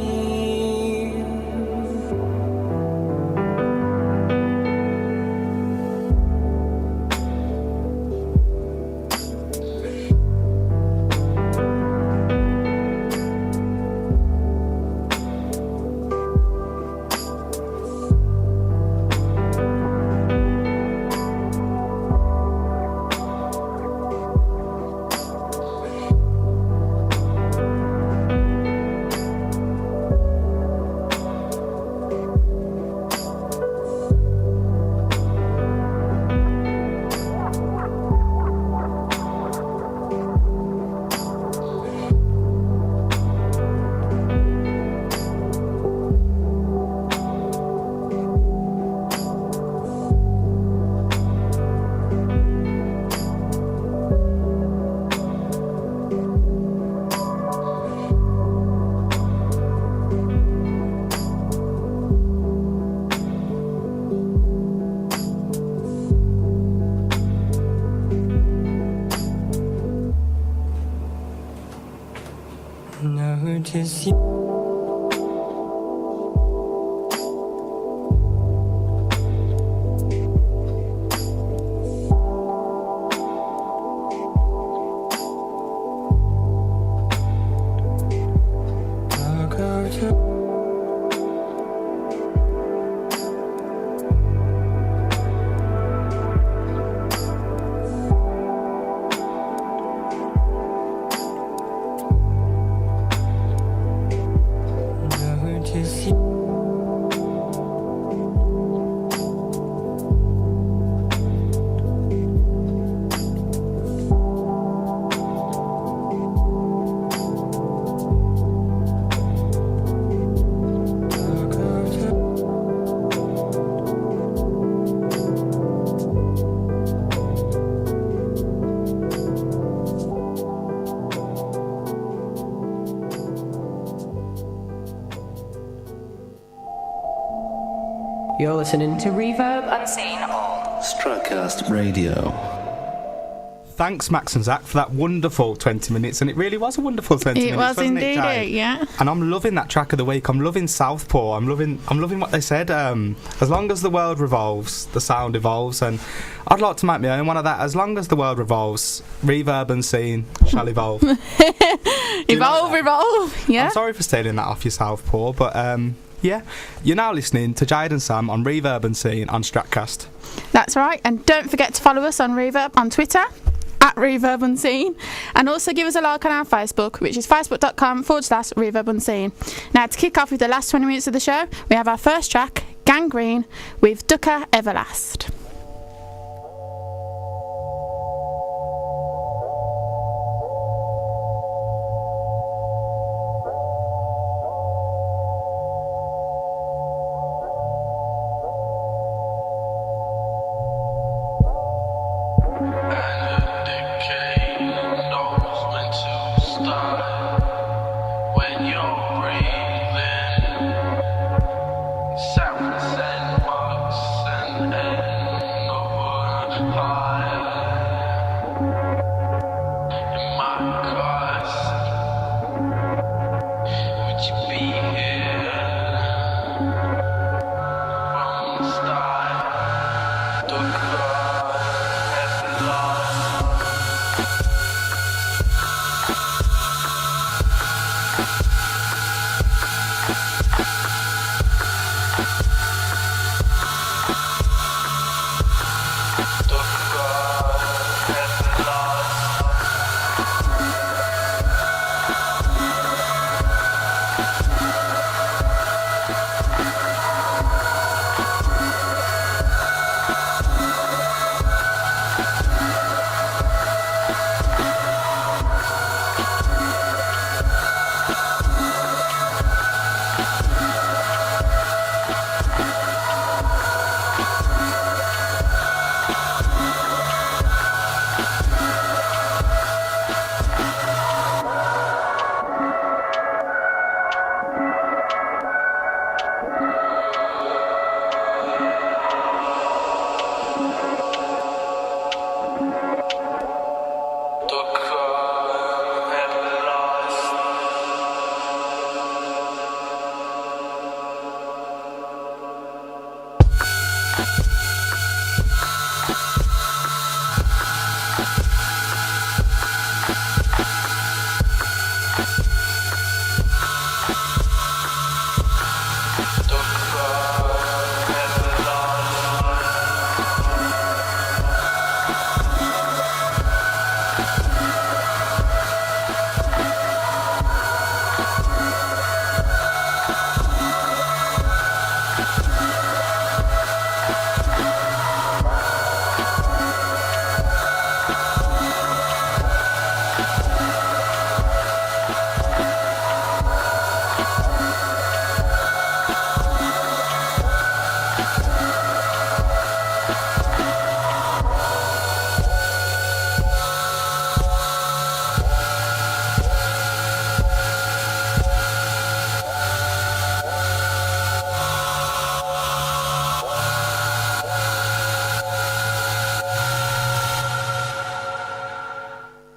[SPEAKER 1] Notice you.
[SPEAKER 7] You're listening to Reverb Unseen on
[SPEAKER 11] Stratcast Radio.
[SPEAKER 15] Thanks, Max and Zach, for that wonderful 20 minutes, and it really was a wonderful 20 minutes.
[SPEAKER 16] It was
[SPEAKER 15] wasn't
[SPEAKER 16] indeed, yeah.
[SPEAKER 15] And I'm loving that track of the week. I'm loving Southpaw. I'm loving what they said. As long as the world revolves, the sound evolves, and I'd like to make my own one of that. As long as the world revolves, Reverb Unseen shall evolve.
[SPEAKER 16] Revolve, yeah.
[SPEAKER 15] I'm sorry for stealing that off you, Southpaw, but yeah, you're now listening to Jade and Sam on Reverb Unseen on Stratcast.
[SPEAKER 16] That's right, and don't forget to follow us on Reverb on Twitter at Reverb Unseen, and also give us a like on our Facebook, which is facebook.com/Reverb Unseen. Now, to kick off with the last 20 minutes of the show, we have our first track, Gangrene, with Dukkha Everlast.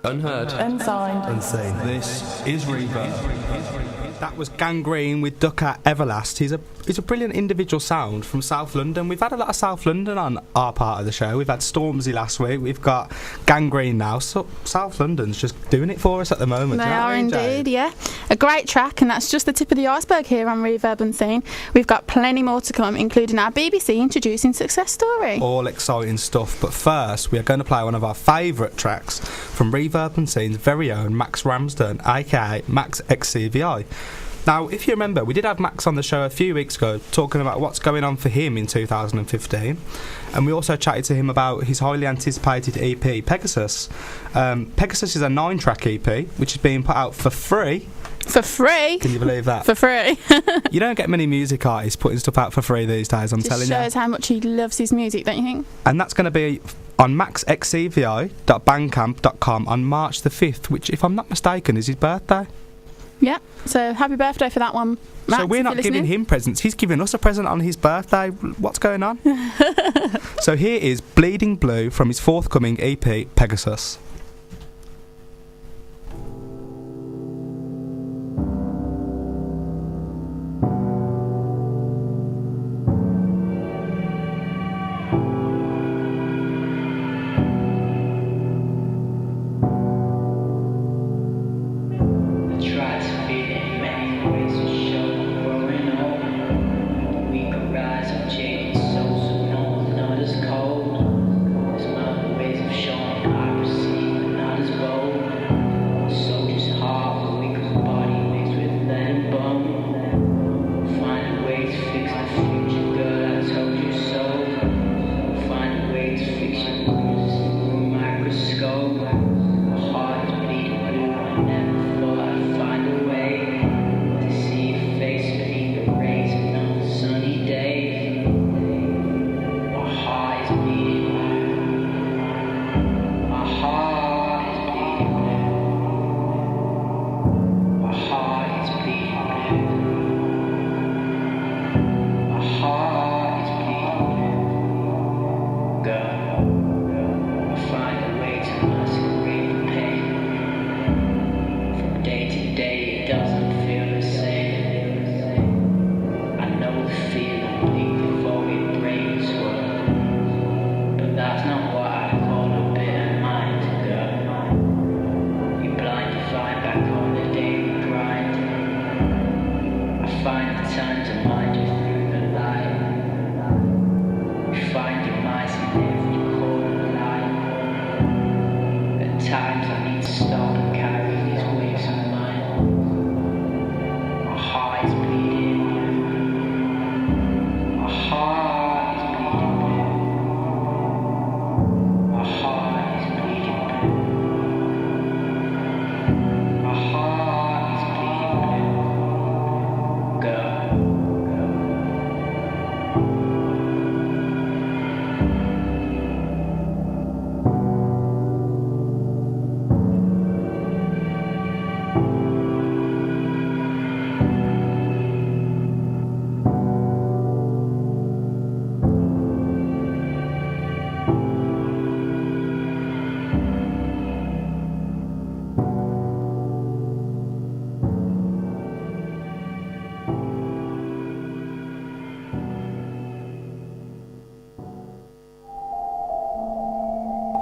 [SPEAKER 4] Unheard.
[SPEAKER 7] Unsigned.
[SPEAKER 17] Unseen. This is Reverb.
[SPEAKER 15] That was Gangrene with Dukkha Everlast. He's a brilliant individual sound from South London. We've had a lot of South London on our part of the show. We've had Stormzy last week. We've got Gangrene now. So South London's just doing it for us at the moment.
[SPEAKER 16] They are indeed, yeah. A great track, and that's just the tip of the iceberg here on Reverb Unseen. We've got plenty more to come, including our BBC introducing success story.
[SPEAKER 15] All exciting stuff. But first, we are going to play one of our favourite tracks from Reverb Unseen's very own Max Ramsden, aka Max XCVI. Now, if you remember, we did have Max on the show a few weeks ago talking about what's going on for him in 2015, and we also chatted to him about his highly anticipated EP, Pegasus. Pegasus is a 9-track EP, which is being put out for free.
[SPEAKER 16] For free?
[SPEAKER 15] Can you believe that?
[SPEAKER 16] For free.
[SPEAKER 15] You don't get many music artists putting stuff out for free these days, I'm telling you.
[SPEAKER 16] Just shows how much he loves his music, don't you think?
[SPEAKER 15] And that's going to be on maxxcvi.bandcamp.com on March the 5th, which, if I'm not mistaken, is his birthday.
[SPEAKER 16] Yeah, so happy birthday for that one, Max.
[SPEAKER 15] So we're not giving him presents, he's giving us a present on his birthday. What's going on? So here is Bleeding Blue from his forthcoming EP, Pegasus.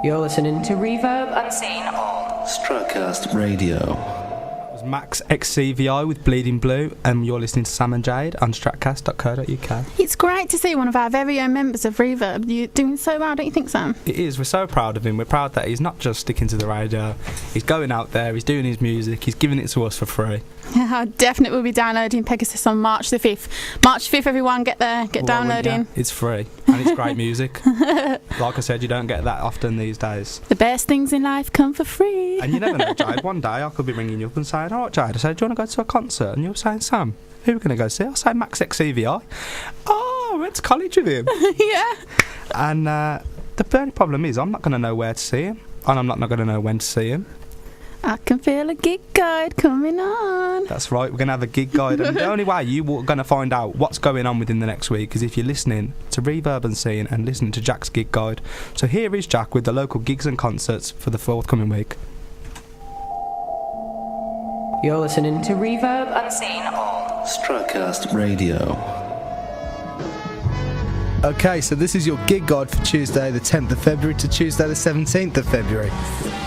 [SPEAKER 7] You're listening to Reverb Unseen on
[SPEAKER 11] Strutcast Radio.
[SPEAKER 15] That was Max XCVI with Bleeding Blue, and you're listening to Sam and Jade on stratcast.co.uk.
[SPEAKER 16] It's great to see one of our very own members of Reverb. You're doing so well, don't you think, Sam?
[SPEAKER 15] It is. We're so proud of him. We're proud that he's not just sticking to the radio. He's going out there, he's doing his music, he's giving it to us for free.
[SPEAKER 16] I definitely will be downloading Pegasus on March the 5th. March 5th, everyone, get there, get downloading.
[SPEAKER 15] Yeah, it's free, and it's great music. Like I said, you don't get that often these days.
[SPEAKER 16] The best things in life come for free.
[SPEAKER 15] And you never know, Jade. One day I could be ringing you up and saying, "All right, Jade," I said, "Do you want to go to a concert?" And you're saying, "Sam, who are we going to go see?" I say, "Max XCVI." "Oh, I went to college with him."
[SPEAKER 16] Yeah.
[SPEAKER 15] And the only problem is I'm not going to know where to see him, and I'm not going to know when to see him.
[SPEAKER 16] I can feel a gig guide coming on.
[SPEAKER 15] That's right, we're going to have a gig guide, and the only way you're going to find out what's going on within the next week is if you're listening to Reverb Unseen and listening to Jack's gig guide. So here is Jack with the local gigs and concerts for the forthcoming week.
[SPEAKER 7] You're listening to Reverb Unseen on
[SPEAKER 11] Strutcast Radio.
[SPEAKER 18] Okay, so this is your gig guide for Tuesday the 10th of February to Tuesday the 17th of February.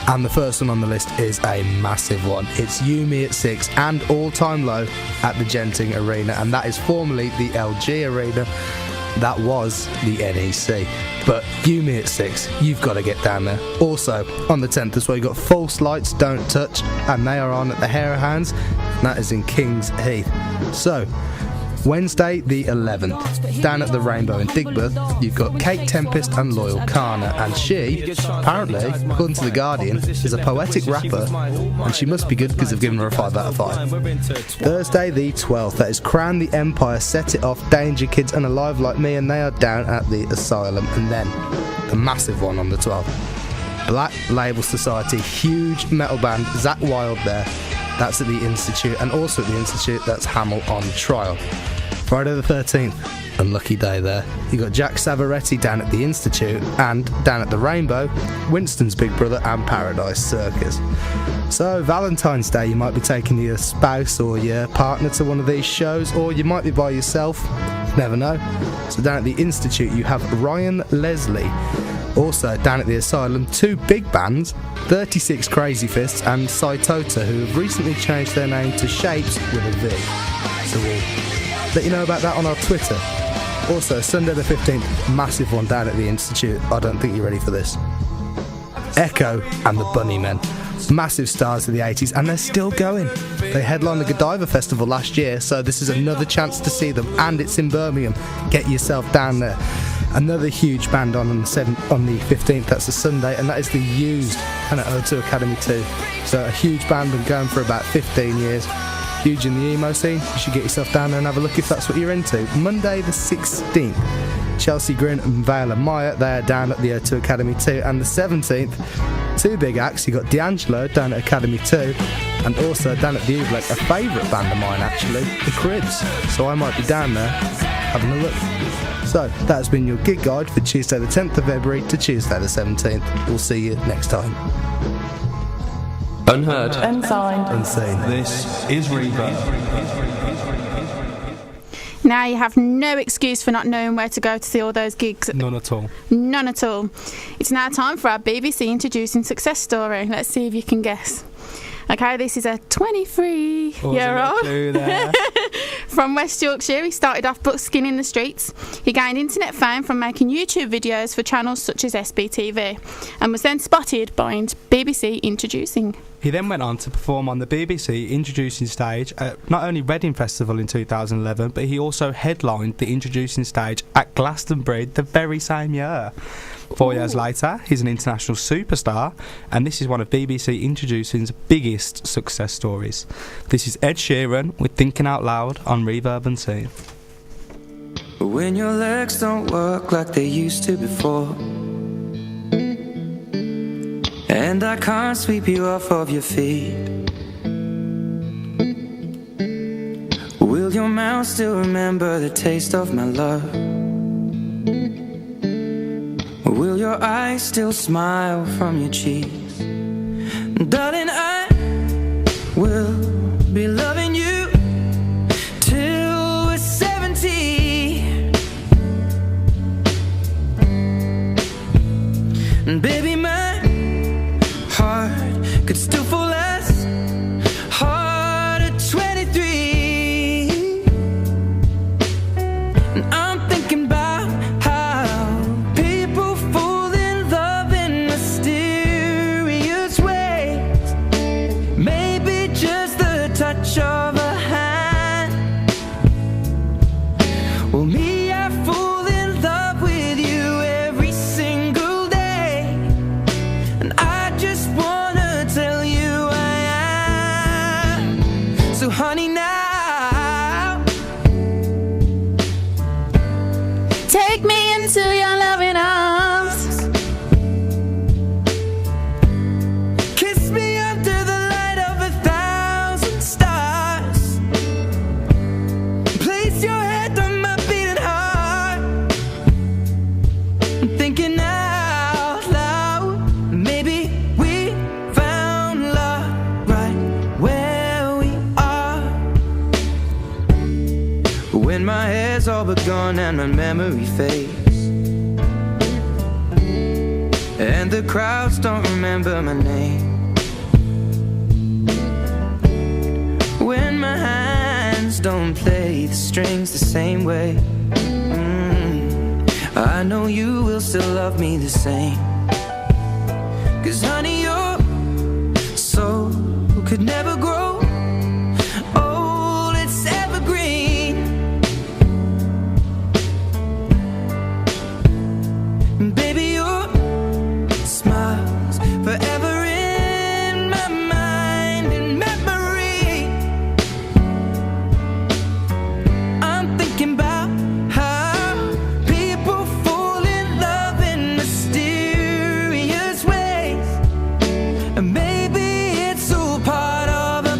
[SPEAKER 18] And the first one on the list is a massive one. It's You Me at 6 and All Time Low at the Genting Arena, and that is formerly the LG Arena. That was the NEC. But You Me at 6, you've got to get down there. Also, on the 10th as well, you've got False Lights Don't Touch, and they are on at the Hair Hands, and that is in Kings Heath. So, Wednesday the 11th, down at the Rainbow in Digbeth, you've got Kate Tempest and Loyal Kana, and she, apparently, according to The Guardian, is a poetic rapper, and she must be good because they've given her a 5 out of 5. Thursday the 12th, that is Crown the Empire, Set It Off, Danger Kids and Alive Like Me, and they are down at the Asylum. And then, the massive one on the 12th, Black Label Society, huge metal band, Zakk Wylde there, that's at the Institute, and also at the Institute, that's Hamel on Trial. Friday the 13th, unlucky day there. You got Jack Savaretti down at the Institute, and down at the Rainbow, Winston's Big Brother and Paradise Circus. So Valentine's Day, you might be taking your spouse or your partner to one of these shows, or you might be by yourself, never know. So down at the Institute you have Ryan Leslie. Also down at the Asylum, two big bands, 36 Crazy Fists and Saitota, who have recently changed their name to Shapes with a V. So we'll let you know about that on our Twitter. Also Sunday the 15th, massive one down at the Institute. I don't think you're ready for this. Echo and the Bunnymen. Massive stars of the 80s, and they're still going. They headlined the Godiva Festival last year, so this is another chance to see them, and it's in Birmingham. Get yourself down there. Another huge band on the 15th, that's a Sunday, and that is The Used, and at O2 Academy 2. So a huge band, been going for about 15 years. Huge in the emo scene. You should get yourself down there and have a look if that's what you're into. Monday the 16th, Chelsea Grin and Vela Maya, they're down at the O2 Academy 2, and the 17th, two big acts. You got D'Angelo down at Academy 2, and also down at the Oobleck, a favourite band of mine actually, the Cribs. So I might be down there having a look. So that has been your gig guide for Tuesday the 10th of February to Tuesday the 17th. We'll see you next time.
[SPEAKER 4] Unheard.
[SPEAKER 7] Unsigned.
[SPEAKER 18] Unseen.
[SPEAKER 17] This is Reverb.
[SPEAKER 16] Now you have no excuse for not knowing where to go to see all those gigs.
[SPEAKER 15] None at all.
[SPEAKER 16] None at all. It's now time for our BBC Introducing Success story. Let's see if you can guess. Okay, this is a 23-year-old from West Yorkshire. He started off busking in the streets. He gained internet fame from making YouTube videos for channels such as SBTV, and was then spotted by BBC Introducing.
[SPEAKER 15] He then went on to perform on the BBC Introducing stage at not only Reading Festival in 2011, but he also headlined the Introducing stage at Glastonbury the very same year. 4 years later, he's an international superstar, and this is one of BBC Introducing's biggest success stories. This is Ed Sheeran with Thinking Out Loud on Reverb Unseen.
[SPEAKER 1] When your legs don't work like they used to before, and I can't sweep you off of your feet, will your mouth still remember the taste of my love? Will your eyes still smile from your cheeks? Darling, I will be loving you till we're 70. And baby, my heart could still fall as hard at 23. And I'm thinking about how people fall in love in mysterious ways. Maybe just the touch of a hand. Well, me, I fall in love with you every single day, and I just wanna tell you I am. So honey, now take me into your loving arms. Kiss me under the light of 1,000 stars. Place your head on my beating heart. I'm thinking out loud. Maybe we found love right where we are. When my hair's all but gone and my memory fades, and the crowds don't remember my name, when my hands don't play the strings the same way, I know you will still love me the same. 'Cause honey, your soul could never grow old, it's evergreen. Baby, your smile's forever in my mind and memory. I'm thinking about how people fall in love in mysterious ways, and maybe it's all part of a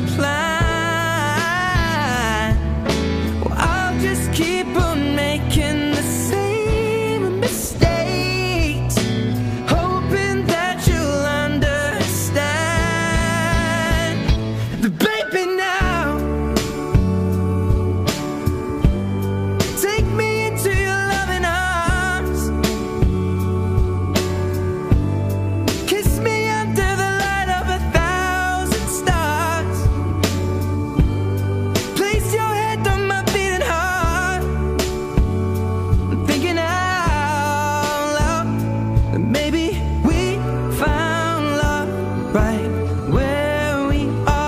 [SPEAKER 1] right where we are.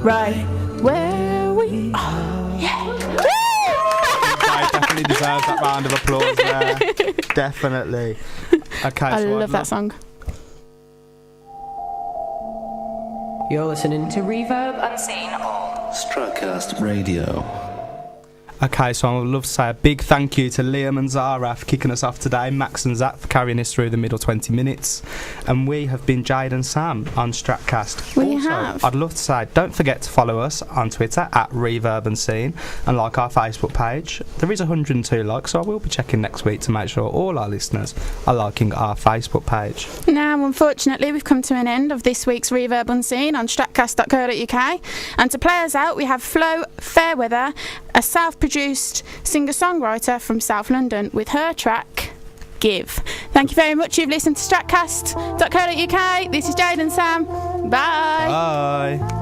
[SPEAKER 16] Right where we are. Yeah.
[SPEAKER 15] I definitely deserves that round of applause there. Definitely. Okay,
[SPEAKER 16] I
[SPEAKER 15] so
[SPEAKER 16] love that song.
[SPEAKER 7] You're listening to Reverb Unseen on
[SPEAKER 11] Stratcast Radio.
[SPEAKER 15] Okay, so I would love to say a big thank you to Liam and Zara for kicking us off today, Max and Zach for carrying us through the middle 20 minutes, and we have been Jade and Sam on Stratcast.
[SPEAKER 16] We
[SPEAKER 15] also,
[SPEAKER 16] have.
[SPEAKER 15] I'd love to say, don't forget to follow us on Twitter at Reverb Unseen and like our Facebook page. There is 102 likes, so I will be checking next week to make sure all our listeners are liking our Facebook page.
[SPEAKER 16] Now, unfortunately, we've come to an end of this week's Reverb Unseen on stratcast.co.uk, and to play us out, we have Flo Fairweather, a self-produced singer-songwriter from South London, with her track Give. Thank you very much. You've listened to stratcast.co.uk. This is Jade and Sam. Bye.
[SPEAKER 15] Bye.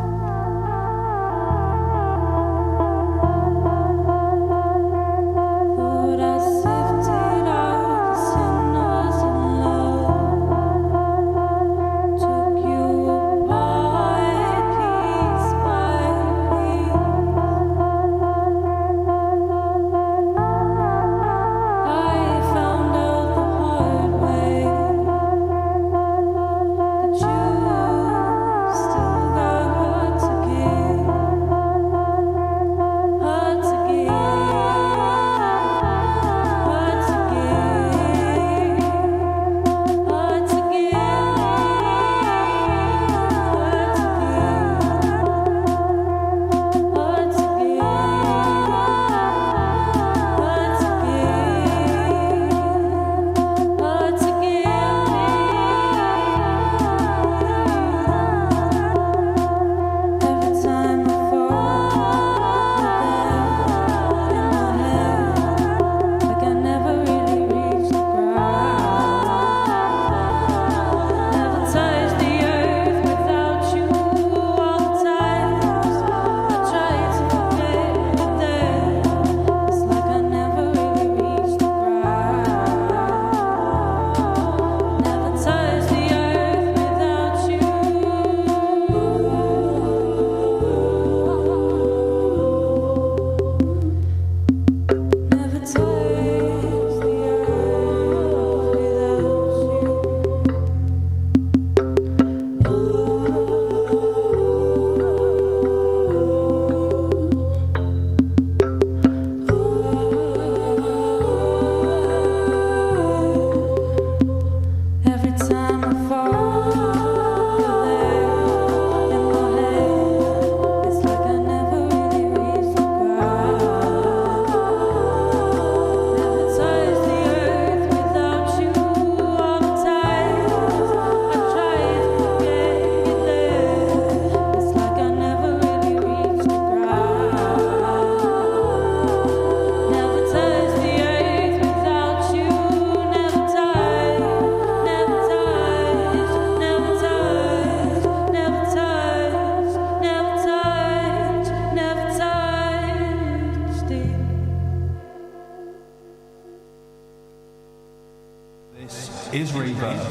[SPEAKER 17] Is Reverb.